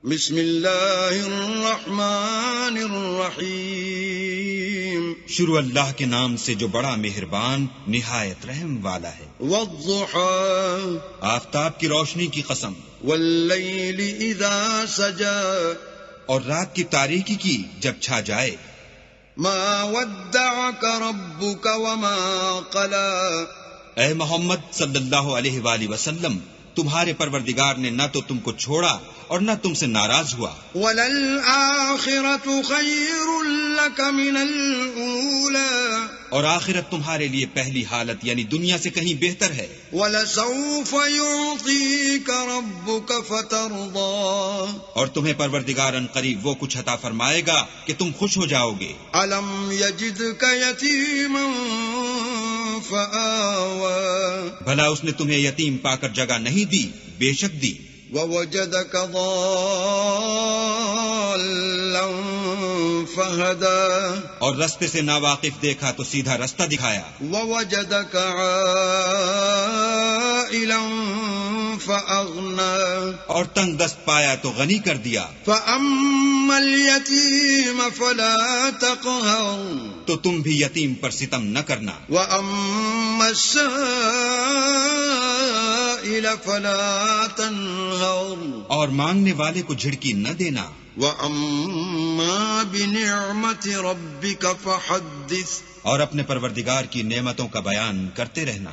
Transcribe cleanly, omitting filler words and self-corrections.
بسم اللہ الرحمن الرحیم شروع اللہ کے نام سے جو بڑا مہربان نہایت رحم والا ہے۔ والضحى آفتاب کی روشنی کی قسم، واللیل اذا سجى اور رات کی تاریکی کی جب چھا جائے۔ ما ودعك ربك وما قلى اے محمد صلی اللہ علیہ وآلہ وسلم، تمہارے پروردگار نے نہ تو تم کو چھوڑا اور نہ تم سے ناراض ہوا۔ وَلَلْآخِرَةُ خَيْرٌ لَكَ مِنَ الْأُولَى اور آخرت تمہارے لیے پہلی حالت یعنی دنیا سے کہیں بہتر ہے۔ وَلَسَوْفَ يُعْطِيكَ رَبُّكَ فَتَرْضَى اور تمہیں پروردگار ان قریب وہ کچھ عطا فرمائے گا کہ تم خوش ہو جاؤ گے۔ أَلَمْ يَجِدْكَ يَتِيمًا فَآوَى بھلا اس نے تمہیں یتیم پا کر جگہ نہیں دی؟ بے شک دی۔ وَوَجَدَكَ ضَالًّا فَهَدَى اور رستے سے ناواقف دیکھا تو سیدھا رستہ دکھایا۔ وَوَجَدَكَ عَائِلًا فَأَغْنَى اور تنگ دست پایا تو غنی کر دیا۔ فَأَمَّا الْيَتِيمَ فَلَا تَقْهَرْ تو تم بھی یتیم پر ستم نہ کرنا۔ وَأَمَّا السَّائِلَ فَلَا تَنْهَرْ اور مانگنے والے کو جھڑکی نہ دینا۔ وَأَمَّا بِنِعْمَةِ رَبِّكَ فَحَدِّثْ اور اپنے پروردگار کی نعمتوں کا بیان کرتے رہنا۔